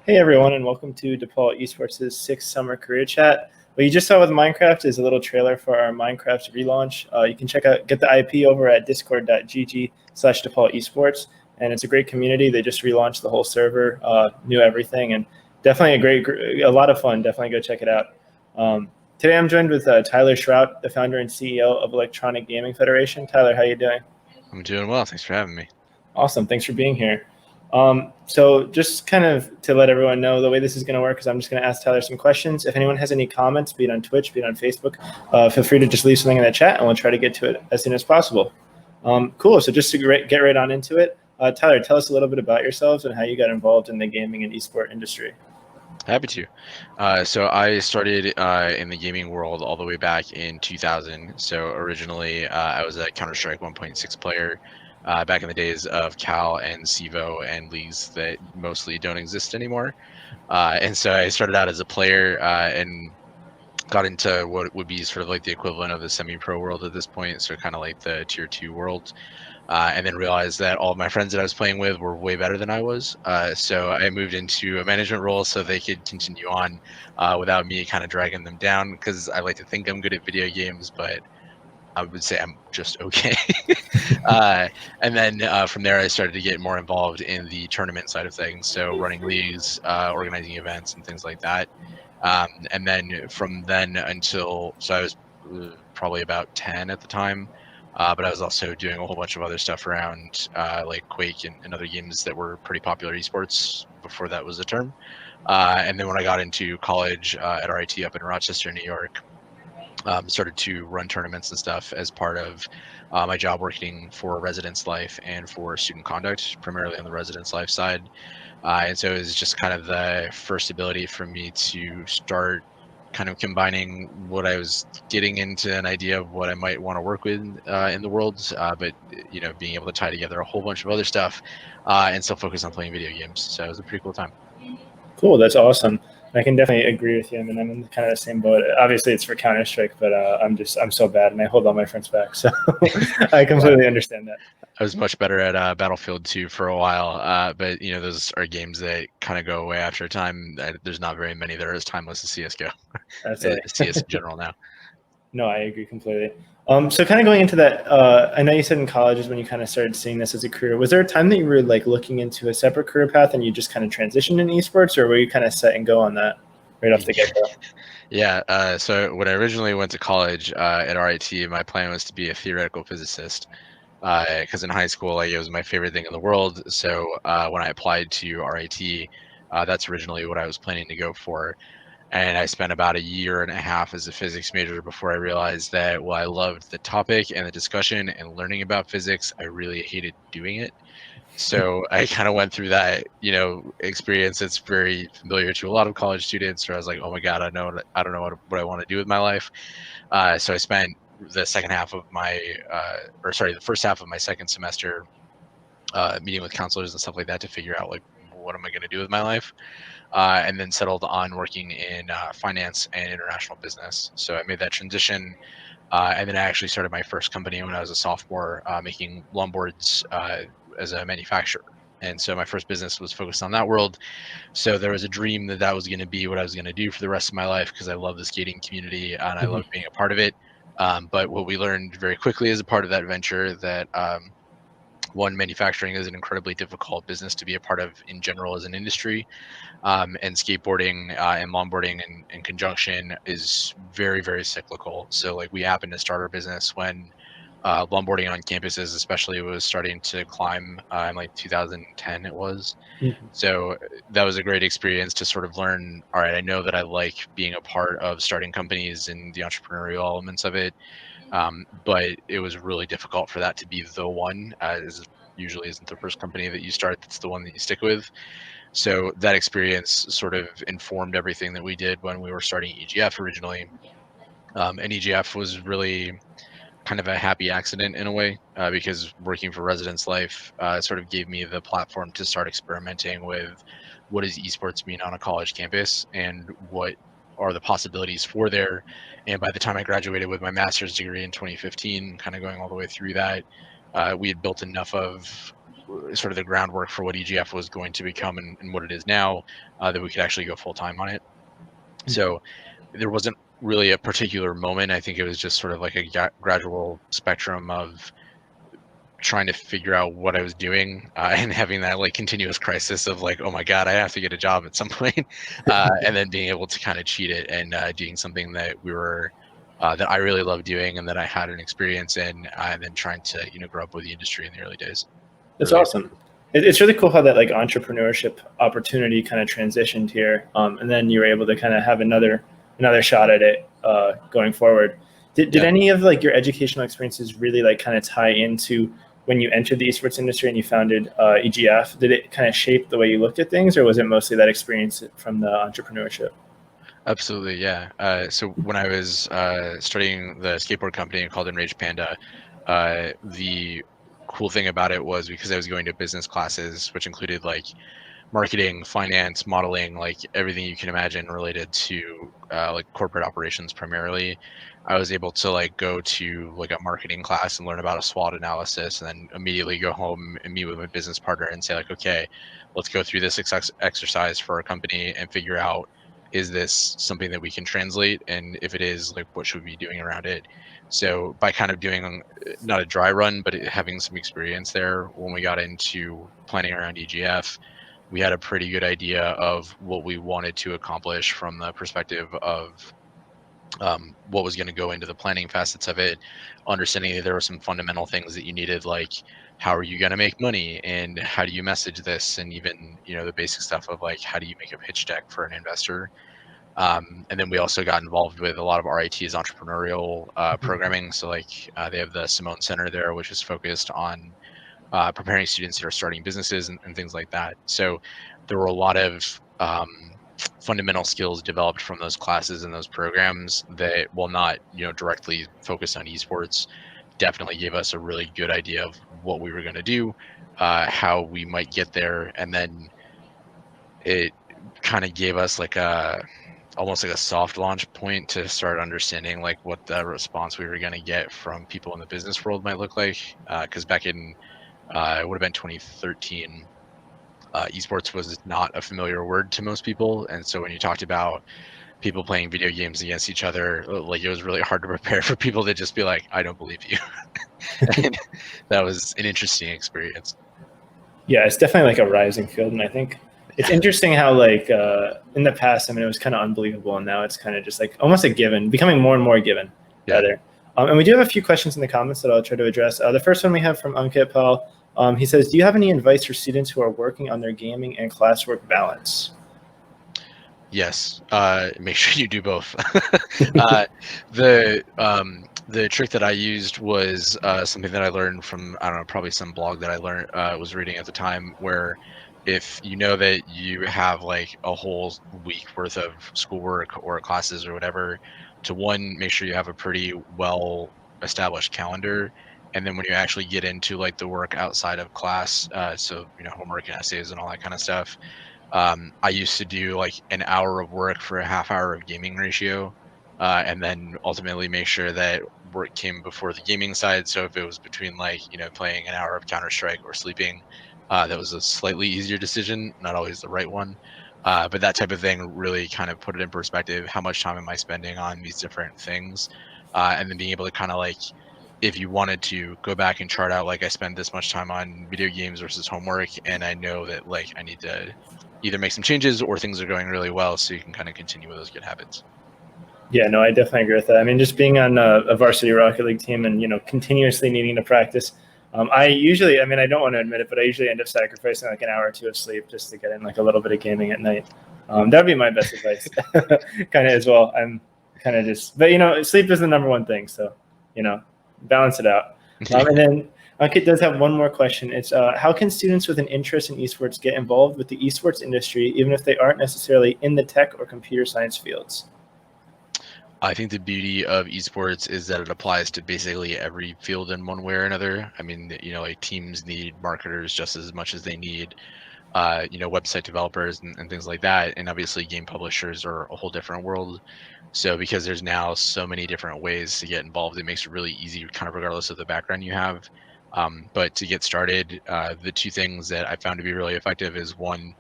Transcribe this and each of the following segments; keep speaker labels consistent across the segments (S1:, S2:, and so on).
S1: Hey everyone, and welcome to DePaul Esports' sixth summer career chat. What you just saw with Minecraft is a little trailer for our Minecraft relaunch. You can get the IP over at discord.gg/DePaul Esports, and it's a great community. They just relaunched the whole server, new everything, and definitely a lot of fun. Definitely go check it out. Today I'm joined with Tyler Schrodt, the founder and CEO of Electronic Gaming Federation. Tyler, how you doing?
S2: I'm doing well. Thanks for having me.
S1: Awesome. Thanks for being here. So just kind of to let everyone know, the way this is going to work is I'm just going to ask Tyler some questions. If anyone has any comments, be it on Twitch, be it on Facebook, feel free to just leave something in the chat and we'll try to get to it as soon as possible. Cool. So just to get right on into it, Tyler, tell us a little bit about yourselves and how you got involved in the gaming and esport industry.
S2: Happy to. So I started in the gaming world all the way back in 2000. So originally I was a Counter-Strike 1.6 player back in the days of Cal and CEVO and leagues that mostly don't exist anymore. And so I started out as a player and got into what would be sort of like the equivalent of the semi-pro world at this point. So kind of like the tier 2 world. And then realized that all of my friends that I was playing with were way better than I was. So I moved into a management role so they could continue on without me kind of dragging them down, because I like to think I'm good at video games, but I would say I'm just okay. And then from there, I started to get more involved in the tournament side of things. So running leagues, organizing events and things like that. And then from then until, so I was probably about 10 at the time. But I was also doing a whole bunch of other stuff around like Quake and other games that were pretty popular esports before that was a term. And then when I got into college at RIT up in Rochester, New York, started to run tournaments and stuff as part of my job working for Residence Life and for Student Conduct, primarily on the Residence Life side. And so it was just kind of the first ability for me to start kind of combining what I was getting into an idea of what I might want to work with in the world, but being able to tie together a whole bunch of other stuff and still focus on playing video games. So it was a pretty cool time.
S1: Cool. That's awesome. I can definitely agree with you. I mean, I'm in kind of the same boat. Obviously, it's for Counter-Strike, but I'm so bad, and I hold all my friends back. So I completely understand that.
S2: I was much better at Battlefield 2 for a while, but those are games that kind of go away after a time. There's not very many that are as timeless as CS:GO. CS in general now.
S1: No, I agree completely. So kind of going into that, I know you said in college is when you kind of started seeing this as a career. Was there a time that you were like looking into a separate career path and you just kind of transitioned in esports, or were you kind of set and go on that right off the get-go?
S2: Yeah. So when I originally went to college at RIT, my plan was to be a theoretical physicist. Because in high school, like, it was my favorite thing in the world. So when I applied to RIT, that's originally what I was planning to go for. And I spent about a year and a half as a physics major before I realized that while I loved the topic and the discussion and learning about physics, I really hated doing it. So I kind of went through that, experience that's very familiar to a lot of college students, where I was like, oh my God, I don't know what I want to do with my life. So I spent the the first half of my second semester meeting with counselors and stuff like that to figure out, like, what am I going to do with my life, and then settled on working in finance and international business. So I made that transition, and then I actually started my first company when I was a sophomore, making longboards as a manufacturer. And so my first business was focused on that world. So there was a dream that was going to be what I was going to do for the rest of my life, because I love the skating community and I love being a part of it. But what we learned very quickly as a part of that venture, that one, manufacturing is an incredibly difficult business to be a part of in general as an industry, and skateboarding and longboarding in conjunction is very, very cyclical. So like, we happened to start our business when longboarding on campuses especially was starting to climb in like 2010 it was. So that was a great experience to sort of learn, all right, I know that I like being a part of starting companies and the entrepreneurial elements of it, but it was really difficult for that to be the one, as usually isn't the first company that you start that's the one that you stick with. So that experience sort of informed everything that we did when we were starting EGF originally. And EGF was really kind of a happy accident in a way, because working for Residence Life sort of gave me the platform to start experimenting with what does esports mean on a college campus and what are the possibilities for there. And by the time I graduated with my master's degree in 2015, kind of going all the way through that, we had built enough of sort of the groundwork for what EGF was going to become and what it is now, that we could actually go full time on it. So there wasn't really a particular moment. I think it was just sort of like a gradual spectrum of trying to figure out what I was doing, and having that like continuous crisis of like, oh my God, I have to get a job at some point, and then being able to kind of cheat it and doing something that that I really love doing and that I had an experience in, and then trying to grow up with the industry in the early days.
S1: That's awesome. It's really cool how that like entrepreneurship opportunity kind of transitioned here, and then you were able to kind of have another shot at it going forward. Did any of like your educational experiences really like kind of tie into when you entered the esports industry and you founded EGF? Did it kind of shape the way you looked at things, or was it mostly that experience from the entrepreneurship?
S2: Absolutely, yeah. So when I was starting the skateboard company called Enraged Panda, the cool thing about it was because I was going to business classes, which included like marketing, finance, modeling, like everything you can imagine related to like corporate operations primarily. I was able to like go to like a marketing class and learn about a SWOT analysis, and then immediately go home and meet with my business partner and say like, okay, let's go through this exercise for our company and figure out, is this something that we can translate? And if it is, like, what should we be doing around it? So by kind of doing not a dry run, but having some experience there, when we got into planning around EGF, we had a pretty good idea of what we wanted to accomplish from the perspective of what was going to go into the planning facets of it, understanding that there were some fundamental things that you needed, like how are you going to make money and how do you message this, and even the basic stuff of like how do you make a pitch deck for an investor. And then we also got involved with a lot of RIT's entrepreneurial programming. So like they have the Simone Center there, which is focused on preparing students that are starting businesses and things like that. So there were a lot of fundamental skills developed from those classes and those programs that, while not directly focused on esports, definitely gave us a really good idea of what we were going to do, how we might get there, and then it kind of gave us like almost like a soft launch point to start understanding like what the response we were going to get from people in the business world might look like. Because back in it would have been 2013. Esports was not a familiar word to most people, and so when you talked about people playing video games against each other, like it was really hard to prepare for people to just be like, "I don't believe you." And that was an interesting experience.
S1: Yeah, it's definitely like a rising field, and I think it's interesting how like in the past, I mean, it was kind of unbelievable, and now it's kind of just like almost a given, becoming more and more given. Rather. And we do have a few questions in the comments that I'll try to address. The first one we have from Ankit Pal. He says, do you have any advice for students who are working on their gaming and classwork balance?
S2: Yes. Make sure you do both. The trick that I used was something that I learned from, I don't know, probably some blog that I learned was reading at the time, where if you know that you have like a whole week worth of schoolwork or classes or whatever, to one, make sure you have a pretty well established calendar. And then when you actually get into like the work outside of class, so homework and essays and all that kind of stuff, I used to do like an hour of work for a half hour of gaming ratio, and then ultimately make sure that work came before the gaming side. So if it was between like playing an hour of Counter-Strike or sleeping, that was a slightly easier decision, not always the right one. But that type of thing really kind of put it in perspective. How much time am I spending on these different things? And then being able to kind of like, if you wanted to go back and chart out, like I spend this much time on video games versus homework, and I know that like I need to either make some changes or things are going really well, so you can kind of continue with those good habits.
S1: Yeah, no, I definitely agree with that. I mean, just being on a varsity Rocket League team and continuously needing to practice, I usually, I mean, I don't want to admit it, but I usually end up sacrificing like an hour or two of sleep just to get in like a little bit of gaming at night. That'd be my best advice, kind of as well. I'm kind of just, but sleep is the number one thing, so balance it out. And then Ankit does have one more question. It's how can students with an interest in esports get involved with the esports industry, even if they aren't necessarily in the tech or computer science fields?
S2: I think the beauty of esports is that it applies to basically every field in one way or another. I mean, like teams need marketers just as much as they need, website developers and things like that. And obviously game publishers are a whole different world. So because there's now so many different ways to get involved, it makes it really easy, kind of regardless of the background you have, But to get started, the two things that I found to be really effective is one,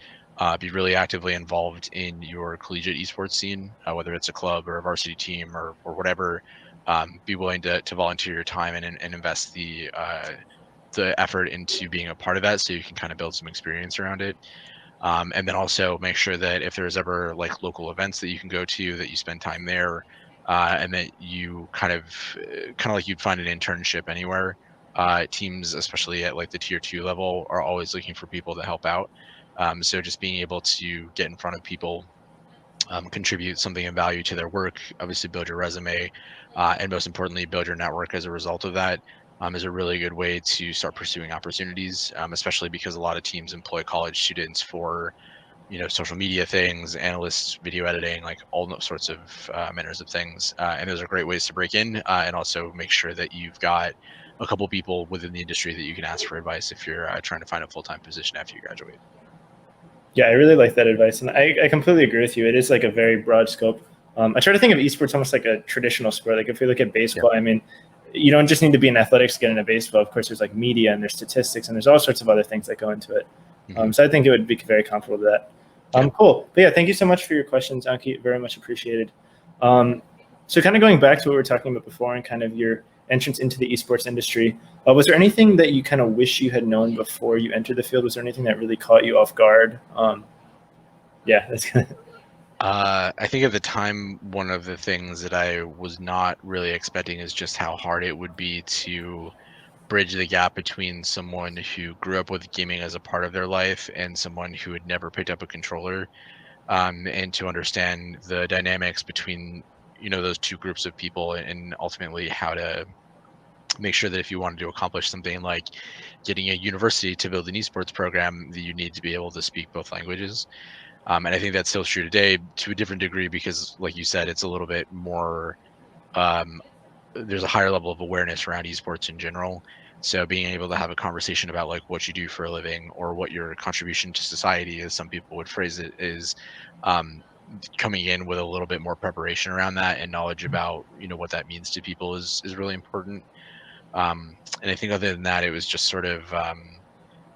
S2: be really actively involved in your collegiate esports scene, whether it's a club or a varsity team or whatever. Be willing to volunteer your time and invest the effort into being a part of that so you can kind of build some experience around it. And then also make sure that if there's ever like local events that you can go to, that you spend time there, and that you kind of like you'd find an internship anywhere. Teams, especially at like the tier 2 level, are always looking for people to help out. So just being able to get in front of people, contribute something of value to their work, obviously build your resume, and most importantly, build your network as a result of that, is a really good way to start pursuing opportunities, especially because a lot of teams employ college students for, social media things, analysts, video editing, like all those sorts of manners of things. And those are great ways to break in, and also make sure that you've got a couple people within the industry that you can ask for advice if you're trying to find a full-time position after you graduate.
S1: Yeah, I really like that advice, and I completely agree with you. It is like a very broad scope. I try to think of esports almost like a traditional sport. Like if we look at baseball, I mean, you don't just need to be in athletics to get into baseball. Of course, there's like media and there's statistics and there's all sorts of other things that go into it. So I think it would be very comparable to that. Cool. But yeah, thank you so much for your questions, Anki. Very much appreciated. So kind of going back to what we were talking about before and kind of your entrance into the esports industry, was there anything that you kind of wish you had known before you entered the field? Was there anything that really caught you off guard? Yeah, that's kind of...
S2: I think at the time, one of the things that I was not really expecting is just how hard it would be to bridge the gap between someone who grew up with gaming as a part of their life and someone who had never picked up a controller, and to understand the dynamics between those two groups of people, and ultimately how to make sure that if you wanted to accomplish something like getting a university to build an esports program, that you need to be able to speak both languages. And I think that's still true today to a different degree because, like you said, it's a little bit more, um, there's a higher level of awareness around esports in general. So being able to have a conversation about like what you do for a living or what your contribution to society, as some people would phrase it, is, um, coming in with a little bit more preparation around that and knowledge about what that means to people is really important. And I think other than that, it was just sort of,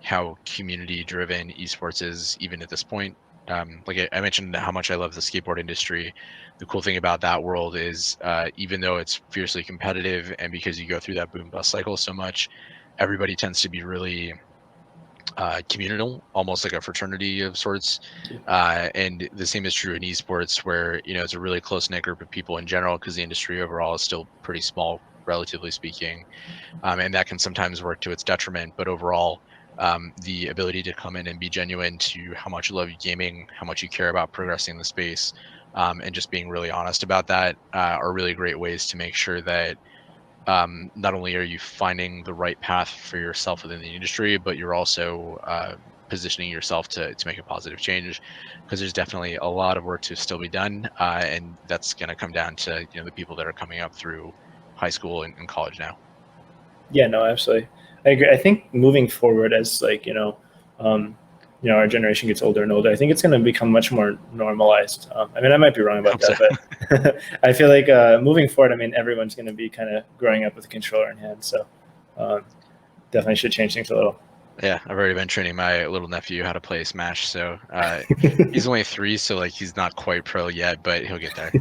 S2: how community driven esports is even at this point. Like I mentioned how much I love the skateboard industry. The cool thing about that world is, even though it's fiercely competitive and because you go through that boom bust cycle so much, everybody tends to be really communal, almost like a fraternity of sorts. And the same is true in esports, where it's a really close knit group of people in general, because the industry overall is still pretty small, relatively speaking, and that can sometimes work to its detriment. But overall, the ability to come in and be genuine to how much you love gaming, how much you care about progressing the space, and just being really honest about that, are really great ways to make sure that, not only are you finding the right path for yourself within the industry, but you're also positioning yourself to make a positive change, because there's definitely a lot of work to still be done, and that's going to come down to the people that are coming up through high school and college now.
S1: Yeah, no, absolutely. I agree. I think moving forward as like, our generation gets older and older, I think it's going to become much more normalized. I mean, I might be wrong about that, but I feel like moving forward, I mean, everyone's going to be kind of growing up with a controller in hand. So definitely should change things a little.
S2: Yeah, I've already been training my little nephew how to play Smash. So he's only 3, so like he's not quite pro yet, but he'll get there.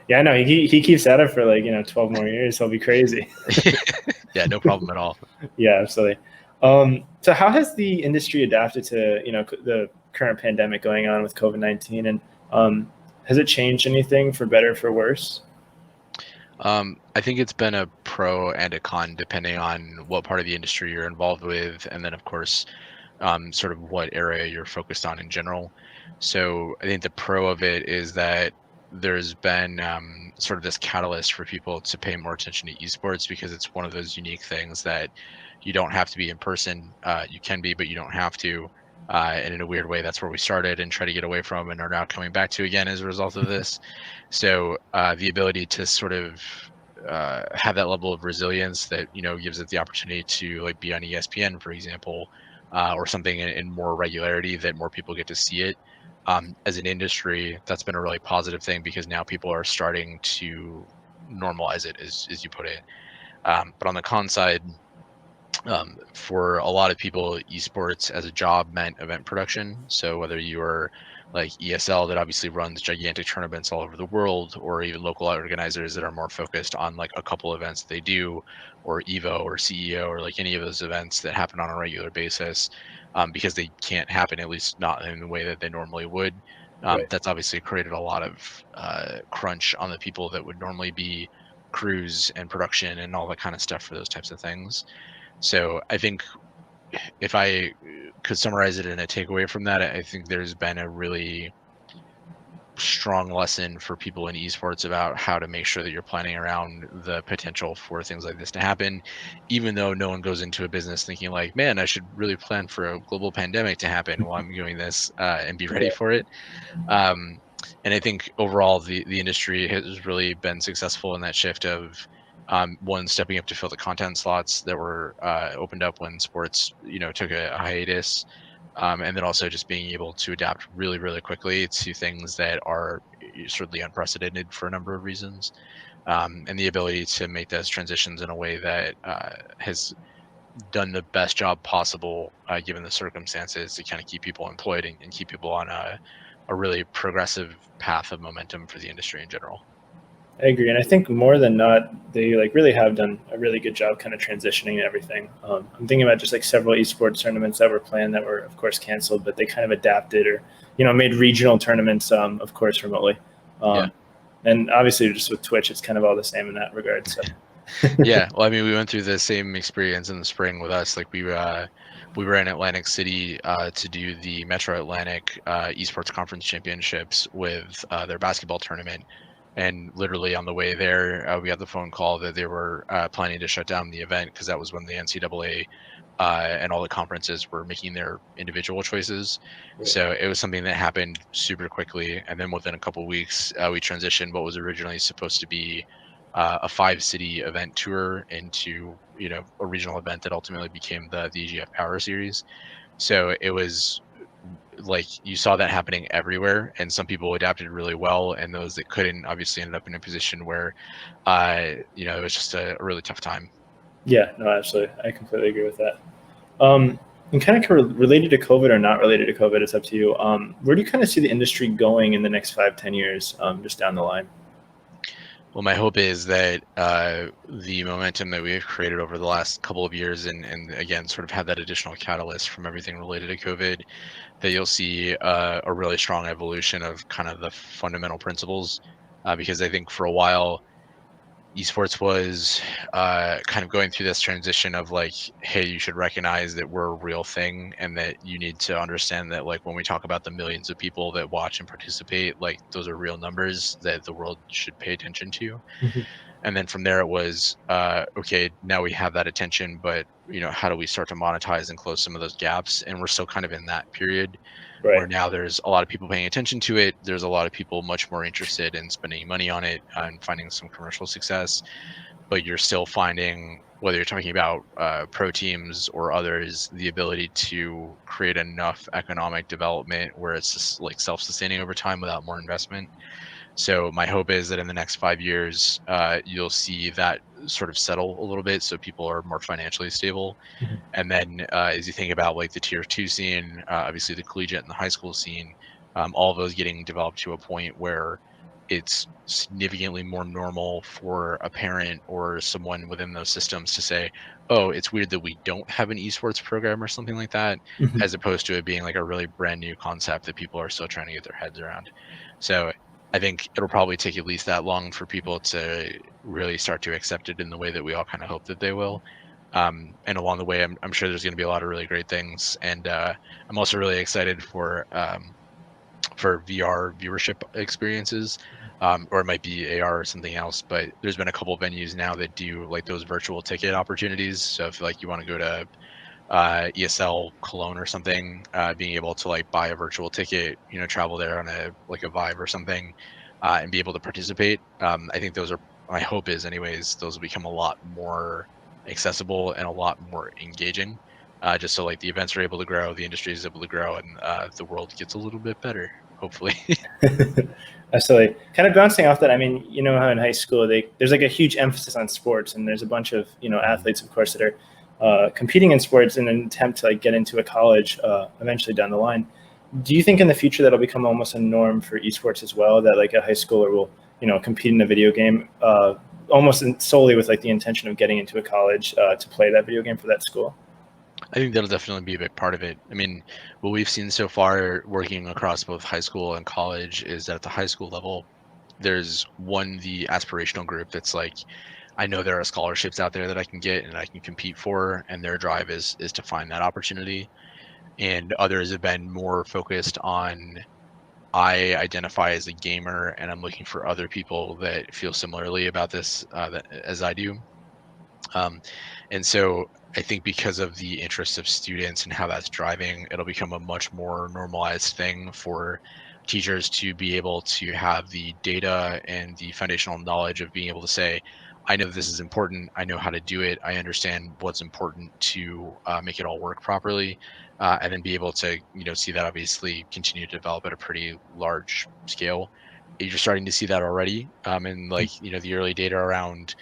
S1: Yeah, I know. He keeps at it for like 12 more years. He'll be crazy.
S2: Yeah, no problem at all.
S1: Yeah, absolutely. So how has the industry adapted to the current pandemic going on with COVID-19, and has it changed anything for better or for worse?
S2: I think it's been a pro and a con depending on what part of the industry you're involved with, and then of course, sort of what area you're focused on in general. So I think the pro of it is that there's been, sort of this catalyst for people to pay more attention to esports, because it's one of those unique things that you don't have to be in person. You can be, but you don't have to. And in a weird way, that's where we started and try to get away from and are now coming back to again as a result of this. So the ability to sort of have that level of resilience that gives it the opportunity to like be on ESPN, for example, or something in more regularity that more people get to see it. As an industry, that's been a really positive thing, because now people are starting to normalize it, as you put it. But on the con side, For a lot of people, esports as a job meant event production. So whether you are like ESL that obviously runs gigantic tournaments all over the world, or even local organizers that are more focused on like a couple events they do, or Evo or CEO or like any of those events that happen on a regular basis, because they can't happen, at least not in the way that they normally would.
S1: Right.
S2: That's obviously created a lot of crunch on the people that would normally be crews and production and all that kind of stuff for those types of things. So I think if I could summarize it in a takeaway from that, I think there's been a really strong lesson for people in esports about how to make sure that you're planning around the potential for things like this to happen, even though no one goes into a business thinking like, man, I should really plan for a global pandemic to happen while I'm doing this and be ready
S1: Yeah.
S2: for it. Um, and I think overall the industry has really been successful in that shift of one, stepping up to fill the content slots that were opened up when sports took a hiatus, and then also just being able to adapt really really quickly to things that are certainly unprecedented for a number of reasons, and the ability to make those transitions in a way that has done the best job possible given the circumstances to kind of keep people employed and keep people on a really progressive path of momentum for the industry in general.
S1: I agree, and I think more than not, they like really have done a really good job kind of transitioning and everything. I'm thinking about just like several esports tournaments that were planned that were, of course, canceled, but they kind of adapted or made regional tournaments, of course, remotely.
S2: Yeah.
S1: And obviously, just with Twitch, it's kind of all the same in that regard. So
S2: Yeah, well, I mean, we went through the same experience in the spring with us. Like we were in Atlantic City to do the Metro Atlantic Esports Conference Championships with their basketball tournament, and literally on the way there, we got the phone call that they were planning to shut down the event because that was when the NCAA and all the conferences were making their individual choices.
S1: right.
S2: So it was something that happened super quickly, and then within a couple of weeks, we transitioned what was originally supposed to be a 5-city event tour into a regional event that ultimately became the EGF Power Series. So it was like you saw that happening everywhere, and some people adapted really well, and those that couldn't obviously ended up in a position where it was just a really tough time.
S1: Yeah, no, absolutely, I completely agree with that. And kind of related to COVID or not related to COVID, it's up to you. Where do you kind of see the industry going in the next 5-10 years, just down the line?
S2: Well, my hope is that the momentum that we've created over the last couple of years, and again, sort of had that additional catalyst from everything related to COVID, that you'll see a really strong evolution of kind of the fundamental principles. Because I think for a while, esports was kind of going through this transition of like, hey, you should recognize that we're a real thing, and that you need to understand that like when we talk about the millions of people that watch and participate, like those are real numbers that the world should pay attention to.
S1: Mhm.
S2: And then from there it was okay, now we have that attention, but how do we start to monetize and close some of those gaps? And we're still kind of in that period where
S1: Right.
S2: now there's a lot of people paying attention to it. There's a lot of people much more interested in spending money on it and finding some commercial success, but you're still finding, whether you're talking about pro teams or others, the ability to create enough economic development where it's just like self-sustaining over time without more investment. So my hope is that in the next 5 years, you'll see that sort of settle a little bit, so people are more financially stable.
S1: Mhm.
S2: And then as you think about like the tier 2 scene, obviously the collegiate and the high school scene, all of those getting developed to a point where it's significantly more normal for a parent or someone within those systems to say, oh, it's weird that we don't have an esports program or something like that,
S1: Mhm.
S2: as opposed to it being like a really brand new concept that people are still trying to get their heads around. So I think it'll probably take at least that long for people to really start to accept it in the way that we all kind of hope that they will. And along the way, I'm sure there's going to be a lot of really great things. And I'm also really excited for VR viewership experiences, or it might be AR or something else. But there's been a couple of venues now that do like those virtual ticket opportunities. So if like you want to go to ESL Cologne or something, being able to like buy a virtual ticket, travel there on a like a Vive or something, and be able to participate. I think those are, my hope is anyways, those will become a lot more accessible and a lot more engaging. Just so like the events are able to grow, the industry is able to grow, and the world gets a little bit better, hopefully.
S1: Absolutely. Kind of bouncing off that, I mean, you know how in high school there's like a huge emphasis on sports, and there's a bunch of athletes, of course, that are competing in sports in an attempt to like get into a college eventually down the line. Do you think in the future that'll become almost a norm for esports as well, that like a high schooler will, compete in a video game almost solely with like the intention of getting into a college to play that video game for that school?
S2: I think that'll definitely be a big part of it. I mean, what we've seen so far working across both high school and college is that at the high school level, there's the aspirational group that's like, I know there are scholarships out there that I can get and I can compete for, and their drive is to find that opportunity. And others have been more focused on, I identify as a gamer and I'm looking for other people that feel similarly about this as I do. Um, and so I think because of the interests of students and how that's driving, it'll become a much more normalized thing for teachers to be able to have the data and the foundational knowledge of being able to say, I know this is important. I know how to do it. I understand what's important to make it all work properly, and then be able to, see that obviously continue to develop at a pretty large scale. You're starting to see that already, and like the early data around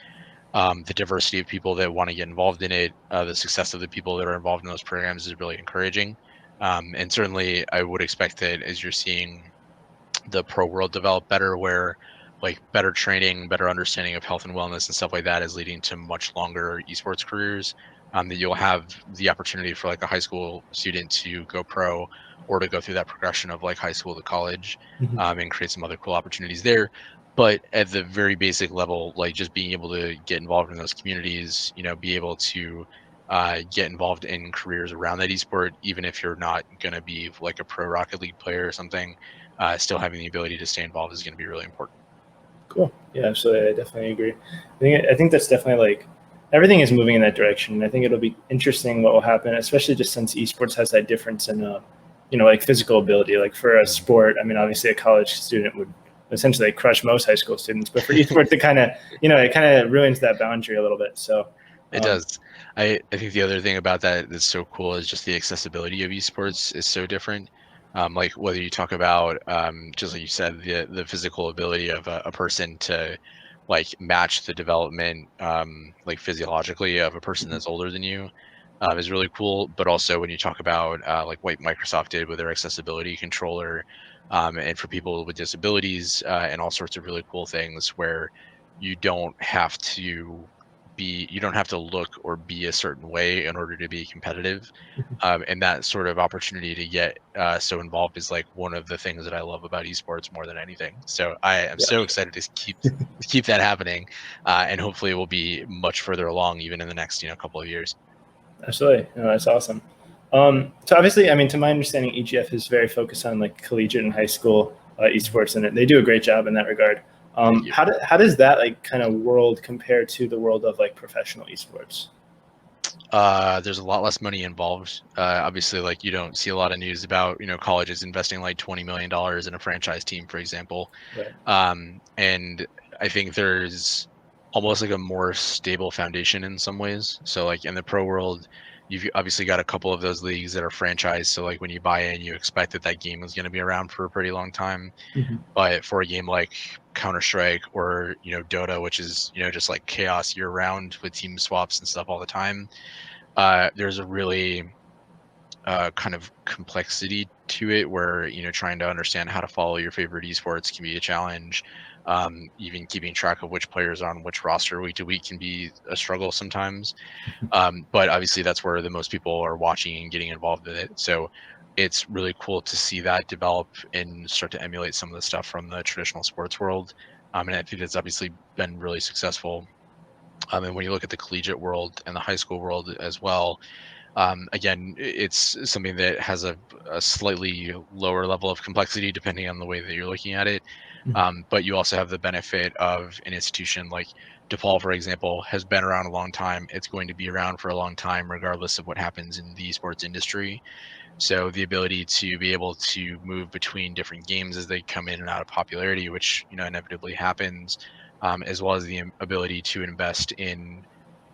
S2: the diversity of people that want to get involved in it, the success of the people that are involved in those programs is really encouraging. And certainly, I would expect that as you're seeing the pro world develop better, where like better training, better understanding of health and wellness and stuff like that is leading to much longer esports careers. That you'll have the opportunity for like a high school student to go pro or to go through that progression of like high school to college,
S1: Mhm.
S2: and create some other cool opportunities there. But at the very basic level, like just being able to get involved in those communities, be able to get involved in careers around that esport, even if you're not going to be like a pro Rocket League player or something, still having the ability to stay involved is going to be really important.
S1: Cool. Yeah, absolutely. I definitely agree. I think that's definitely like everything is moving in that direction. I think it'll be interesting what will happen, especially just since esports has that difference in like physical ability. Like for a sport, I mean, obviously a college student would essentially crush most high school students, but for esports, it kind of ruins that boundary a little bit. So,
S2: It does. I think the other thing about that that's so cool is just the accessibility of esports is so different. Like whether you talk about just like you said, the physical ability of a person to like match the development like physiologically of a person that's older than you is really cool. But also when you talk about like what Microsoft did with their accessibility controller, and for people with disabilities, and all sorts of really cool things where you don't have to you don't have to look or be a certain way in order to be competitive. And that sort of opportunity to get so involved is like one of the things that I love about esports more than anything. So I am
S1: yeah,
S2: so excited to keep that happening, and hopefully it will be much further along even in the next couple of years.
S1: absolutely. No, that's awesome. So obviously, I mean, to my understanding, EGF is very focused on like collegiate and high school esports, and they do a great job in that regard.
S2: Thank you.
S1: How does that like kind of world compare to the world of like professional esports?
S2: There's a lot less money involved. Obviously, like you don't see a lot of news about colleges investing like $20 million in a franchise team, for example.
S1: Right.
S2: And I think there's almost like a more stable foundation in some ways. So like in the pro world, you've obviously got a couple of those leagues that are franchised. So like when you buy in, you expect that that game is going to be around for a pretty long time.
S1: Mm-hmm.
S2: But for a game like Counter-Strike or Dota, which is just like chaos year round with team swaps and stuff all the time, there's a really kind of complexity to it where trying to understand how to follow your favorite esports can be a challenge. Even keeping track of which players are on which roster week to week can be a struggle sometimes. But obviously that's where the most people are watching and getting involved in it, so it's really cool to see that develop and start to emulate some of the stuff from the traditional sports world. And I think it's obviously been really successful. And when you look at the collegiate world and the high school world as well, again, it's something that has a slightly lower level of complexity depending on the way that you're looking at it. But you also have the benefit of an institution like DePaul, for example, has been around a long time. It's going to be around for a long time, regardless of what happens in the esports industry. So the ability to be able to move between different games as they come in and out of popularity, which inevitably happens, as well as the ability to invest in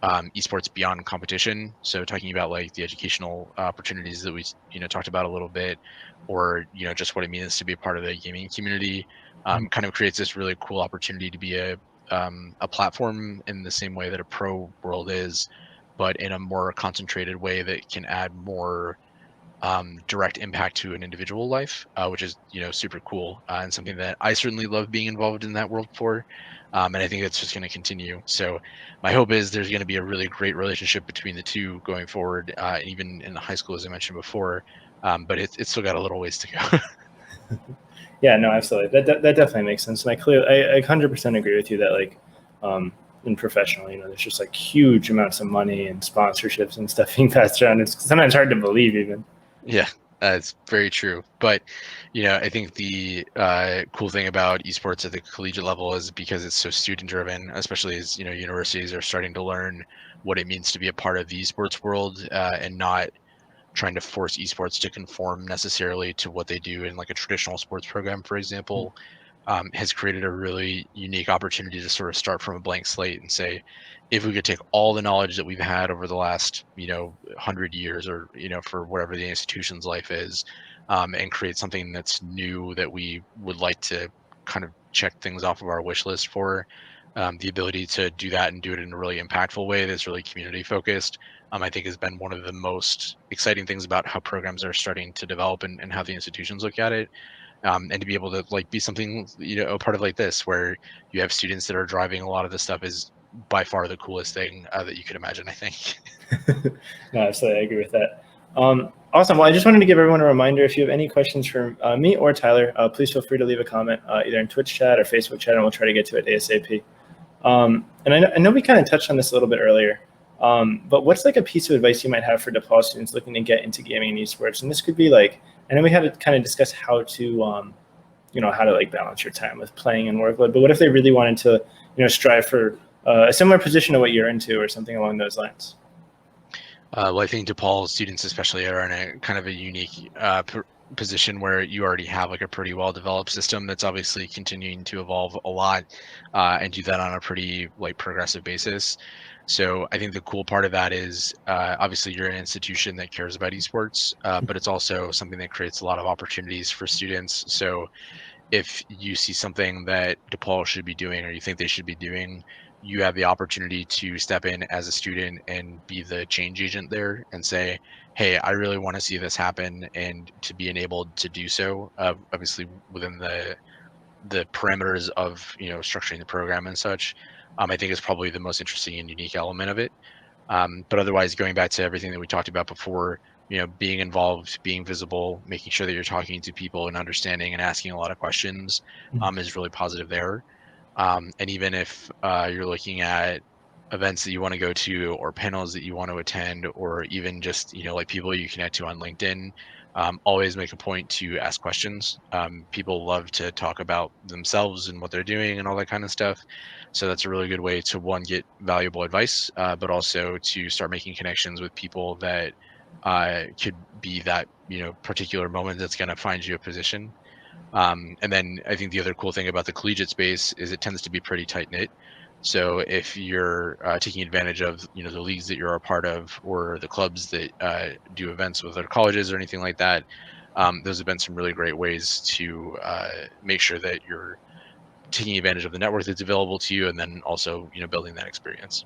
S2: esports beyond competition. So talking about like the educational opportunities that we talked about a little bit, or just what it means to be a part of the gaming community, kind of creates this really cool opportunity to be a platform in the same way that a pro world is, but in a more concentrated way that can add more direct impact to an individual life, which is super cool, and something that I certainly love being involved in that world for. And I think it's just going to continue. So my hope is there's going to be a really great relationship between the two going forward, even in the high school, as I mentioned before. But it's still got a little ways to go.
S1: Yeah, no, absolutely. That definitely makes sense. And I 100% agree with you that like in professional, there's just like huge amounts of money and sponsorships and stuff being passed around. It's sometimes hard to believe even.
S2: Yeah, it's very true. But I think the cool thing about esports at the collegiate level is because it's so student driven, especially as universities are starting to learn what it means to be a part of the esports world, and not trying to force esports to conform necessarily to what they do in like a traditional sports program, for example, has created a really unique opportunity to sort of start from a blank slate and say, if we could take all the knowledge that we've had over the last 100 years, or for whatever the institution's life is, and create something that's new that we would like to kind of check things off of our wish list for. The ability to do that and do it in a really impactful way that's really community focused, I think has been one of the most exciting things about how programs are starting to develop, and how the institutions look at it. And to be able to like be something, a part of like this, where you have students that are driving a lot of this stuff, is by far the coolest thing that you could imagine, I think.
S1: No, absolutely, I agree with that. Awesome. Well, I just wanted to give everyone a reminder, if you have any questions for me or Tyler, please feel free to leave a comment either in Twitch chat or Facebook chat, and we'll try to get to it ASAP. And I know we kind of touched on this a little bit earlier, but what's like a piece of advice you might have for DePaul students looking to get into gaming and esports? And this could be like, I know we had to kind of discuss how to, how to like balance your time with playing and workload, but what if they really wanted to, strive for a similar position to what you're into or something along those lines?
S2: Well, I think DePaul students especially are in a kind of a unique position where you already have like a pretty well developed system that's obviously continuing to evolve a lot, and do that on a pretty like progressive basis. So I think the cool part of that is, obviously you're an institution that cares about esports, but it's also something that creates a lot of opportunities for students. So if you see something that DePaul should be doing, or you think they should be doing, you have the opportunity to step in as a student and be the change agent there and say, hey, I really want to see this happen, and to be enabled to do so, obviously within the parameters of structuring the program and such. I think is probably the most interesting and unique element of it. But otherwise, going back to everything that we talked about before, being involved, being visible, making sure that you're talking to people and understanding and asking a lot of questions, is really positive there. And even if you're looking at events that you want to go to, or panels that you want to attend, or even just like people you connect to on LinkedIn, always make a point to ask questions. People love to talk about themselves and what they're doing and all that kind of stuff. So that's a really good way to, one, get valuable advice, but also to start making connections with people that could be that particular moment that's going to find you a position. And then I think the other cool thing about the collegiate space is it tends to be pretty tight knit. So if you're taking advantage of the leagues that you're a part of, or the clubs that do events with other colleges or anything like that, those have been some really great ways to make sure that you're taking advantage of the network that's available to you, and then also building that experience.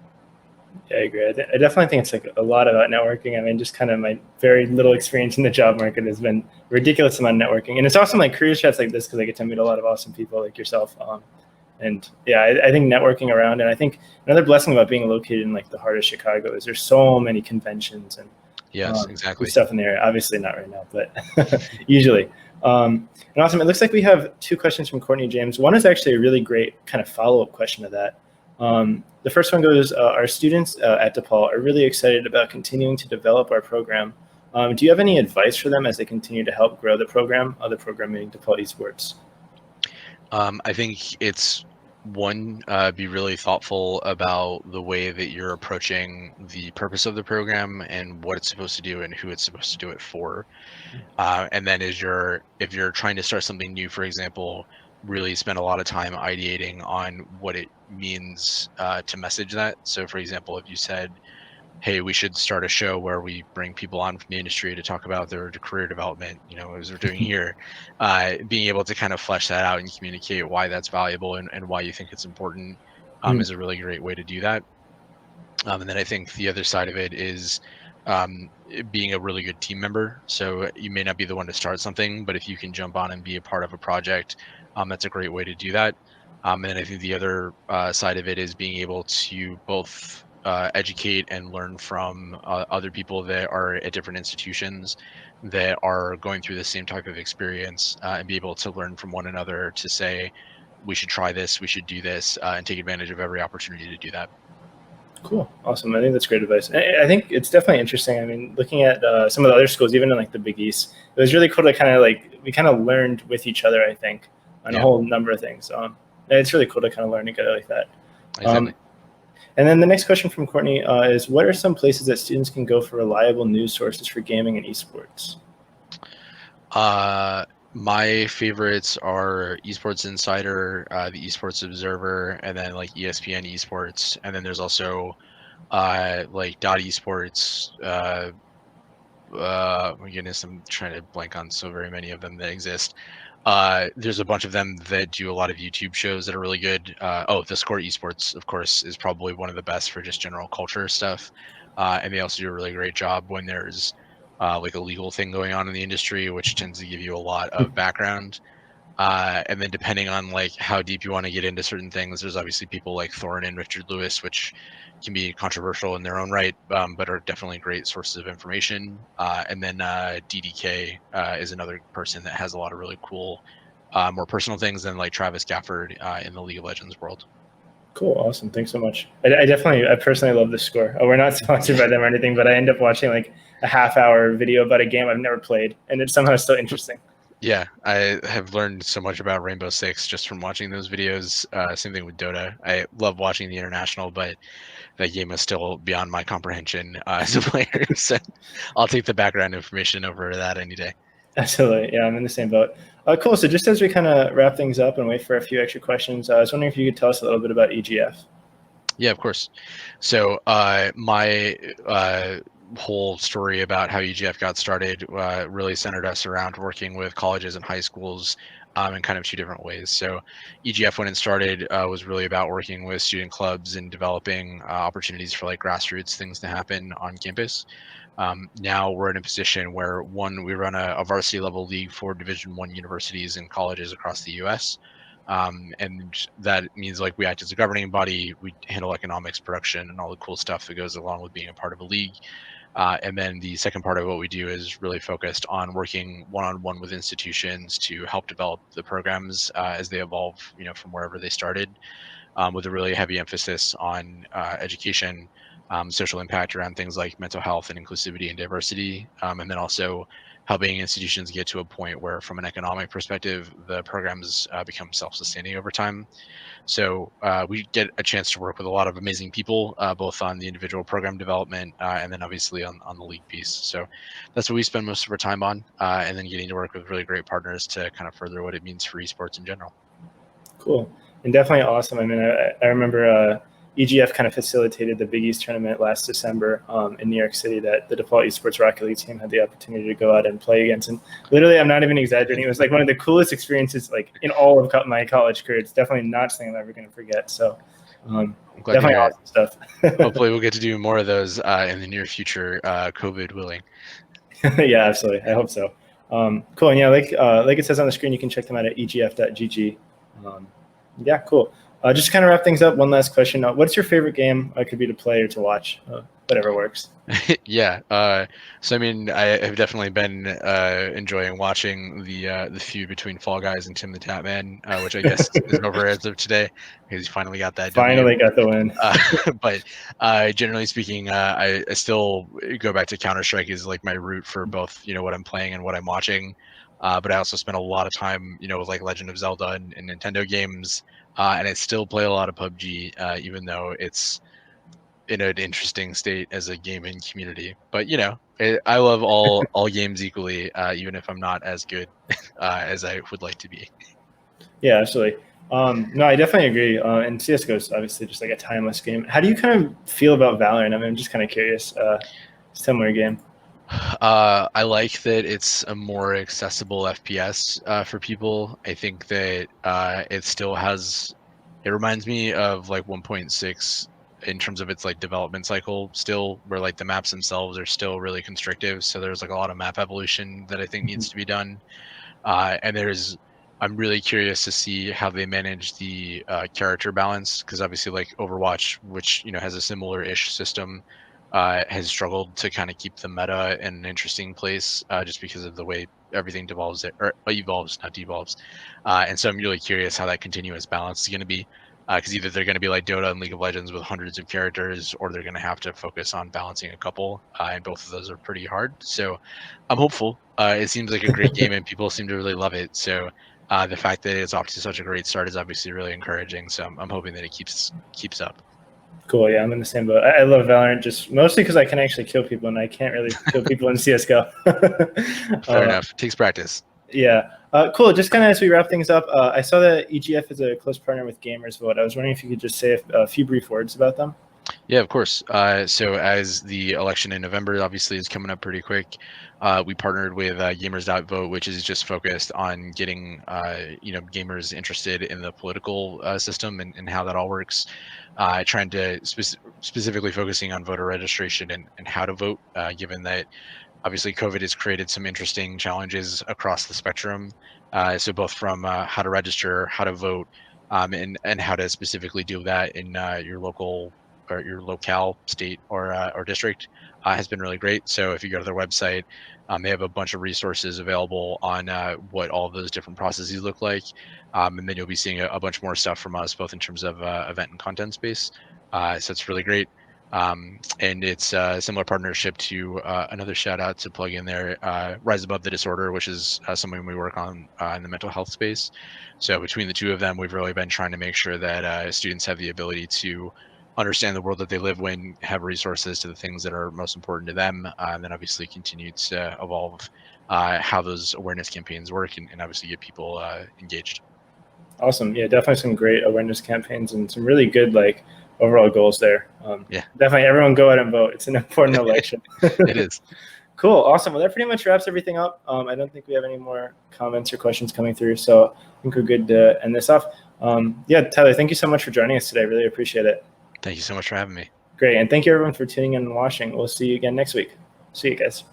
S1: Yeah, I agree. I definitely think it's like a lot about networking. I mean, just kind of my very little experience in the job market has been ridiculous amount of networking. And it's awesome like career chats like this because I get to meet a lot of awesome people like yourself. And yeah, I think networking around, and I think another blessing about being located in like the heart of Chicago is there's so many conventions and
S2: Yes, exactly.
S1: stuff in the area. Obviously not right now, but usually. And awesome. It looks like we have two questions from Courtney James. One is actually a really great kind of follow-up question to that. The first one goes, our students at DePaul are really excited about continuing to develop our program. Do you have any advice for them as they continue to help grow the program being DePaul Esports?
S2: I think it's, one, be really thoughtful about the way that you're approaching the purpose of the program and what it's supposed to do and who it's supposed to do it for. And then if you're trying to start something new, for example, really spend a lot of time ideating on what it means to message that. So for example, if you said, hey, we should start a show where we bring people on from the industry to talk about their career development, as we're doing here, being able to kind of flesh that out and communicate why that's valuable, and why you think it's important, is a really great way to do that. And then I think the other side of it is being a really good team member. So you may not be the one to start something, but if you can jump on and be a part of a project, that's a great way to do that. And I think the other side of it is being able to both educate and learn from other people that are at different institutions that are going through the same type of experience, and be able to learn from one another to say, we should try this, we should do this, and take advantage of every opportunity to do that.
S1: Cool. Awesome. I think that's great advice. I think it's definitely interesting. I mean, looking at some of the other schools, even in like the Big East, it was really cool to kind of like, we kind of learned with each other, I think, on a whole number of things. It's really cool to kind of learn together like that.
S2: Exactly.
S1: And then the next question from Courtney is, what are some places that students can go for reliable news sources for gaming and esports?
S2: My favorites are Esports Insider, the Esports Observer, and then like ESPN Esports. And then there's also like Dot Esports. My goodness, I'm trying to blank on so very many of them that exist. There's a bunch of them that do a lot of YouTube shows that are really good. The Score Esports, of course, is probably one of the best for just general culture stuff. And they also do a really great job when there's like a legal thing going on in the industry, which tends to give you a lot of background. And then depending on like how deep you want to get into certain things, there's obviously people like Thorin and Richard Lewis, which can be controversial in their own right, but are definitely great sources of information. And then DDK is another person that has a lot of really cool, more personal things than like Travis Gafford in the League of Legends world.
S1: Cool. Awesome. Thanks so much. I personally love this score. We're not sponsored by them or anything, but I end up watching like a half-hour video about a game I've never played, and it's somehow still interesting.
S2: Yeah, I have learned so much about Rainbow Six just from watching those videos. Same thing with Dota. I love watching the international, but that game is still beyond my comprehension as a player. So I'll take the background information over that any day.
S1: Absolutely. Yeah, I'm in the same boat. Cool. So just as we kind of wrap things up and wait for a few extra questions, I was wondering if you could tell us a little bit about EGF.
S2: Yeah, of course. So my whole story about how EGF got started really centered us around working with colleges and high schools in kind of two different ways. So EGF, when it started, was really about working with student clubs and developing opportunities for like grassroots things to happen on campus. Now we're in a position where one, we run a varsity level league for Division I universities and colleges across the U.S. And that means like we act as a governing body, we handle economics, production, and all the cool stuff that goes along with being a part of a league. And then the second part of what we do is really focused on working one-on-one with institutions to help develop the programs as they evolve, from wherever they started, with a really heavy emphasis on education, social impact around things like mental health and inclusivity and diversity, and then also helping institutions get to a point where, from an economic perspective, the programs become self-sustaining over time. So we get a chance to work with a lot of amazing people, both on the individual program development and then obviously on the league piece. So that's what we spend most of our time on, and then getting to work with really great partners to kind of further what it means for esports in general.
S1: Cool. And definitely awesome. I mean, I remember EGF kind of facilitated the Big East tournament last December in New York City that the DePaul Esports Rocket League team had the opportunity to go out and play against. And literally, I'm not even exaggerating. It was like one of the coolest experiences like in all of my college career. It's definitely not something I'm ever going to forget. So definitely awesome stuff.
S2: Hopefully we'll get to do more of those in the near future, COVID willing.
S1: Yeah, absolutely. I hope so. Cool. And yeah, like it says on the screen, you can check them out at egf.gg. Yeah, cool. Just to kind of wrap things up, one last question. What's your favorite game? It could be to play or to watch, whatever works.
S2: Yeah. So I mean, I have definitely been enjoying watching the feud between Fall Guys and Tim the Tatman, which I guess is over as of today because he finally got that
S1: Finally
S2: W.
S1: got the win.
S2: But generally speaking, I still go back to Counter-Strike as like my root for both, what I'm playing and what I'm watching. But I also spent a lot of time, with like Legend of Zelda and Nintendo games, and I still play a lot of PUBG, even though it's in an interesting state as a gaming community. But I love all games equally, even if I'm not as good as I would like to be.
S1: Yeah, absolutely. No, I definitely agree. And CS:GO is obviously just like a timeless game. How do you kind of feel about Valorant? I mean, I'm just kind of curious. Similar game.
S2: I like that it's a more accessible FPS for people. I think that it still has. It reminds me of like 1.6 in terms of its like development cycle still, where like the maps themselves are still really constrictive. So there's like a lot of map evolution that I think needs to be done. And I'm really curious to see how they manage the character balance, because obviously like Overwatch, which has a similar-ish system, has struggled to kind of keep the meta in an interesting place, just because of the way everything devolves or evolves, not devolves. And so I'm really curious how that continuous balance is going to be, because either they're going to be like Dota and League of Legends with hundreds of characters, or they're going to have to focus on balancing a couple, and both of those are pretty hard. So I'm hopeful. It seems like a great game, and people seem to really love it. So the fact that it's off to such a great start is obviously really encouraging. So I'm hoping that it keeps up.
S1: Cool. Yeah, I'm in the same boat. I love Valorant just mostly because I can actually kill people, and I can't really kill people in CS:GO.
S2: Fair enough. Takes practice.
S1: Yeah. Cool. Just kind of as we wrap things up, I saw that EGF is a close partner with Gamers Vote. I was wondering if you could just say a few brief words about them.
S2: Yeah, of course. So as the election in November obviously is coming up pretty quick, we partnered with Gamers.vote, which is just focused on getting gamers interested in the political system and how that all works. Trying to specifically focusing on voter registration and how to vote, given that obviously COVID has created some interesting challenges across the spectrum. So both from how to register, how to vote, and how to specifically do that in your local or your locale, state, or district has been really great. So if you go to their website, they have a bunch of resources available on what all of those different processes look like. And then you'll be seeing a bunch more stuff from us, both in terms of event and content space. So it's really great. And it's a similar partnership to another shout out to plug in there, Rise Above the Disorder, which is something we work on in the mental health space. So between the two of them, we've really been trying to make sure that students have the ability to understand the world that they live in, have resources to the things that are most important to them, and then obviously continue to evolve how those awareness campaigns work and obviously get people engaged.
S1: Awesome. Yeah, definitely some great awareness campaigns and some really good overall goals there.
S2: Yeah,
S1: definitely everyone go out and vote. It's an important election.
S2: It is.
S1: Cool. Awesome. Well, that pretty much wraps everything up. I don't think we have any more comments or questions coming through, so I think we're good to end this off. Yeah, Tyler, thank you so much for joining us today. I really appreciate it.
S2: Thank you so much for having me.
S1: Great. And thank you everyone for tuning in and watching. We'll see you again next week. See you guys.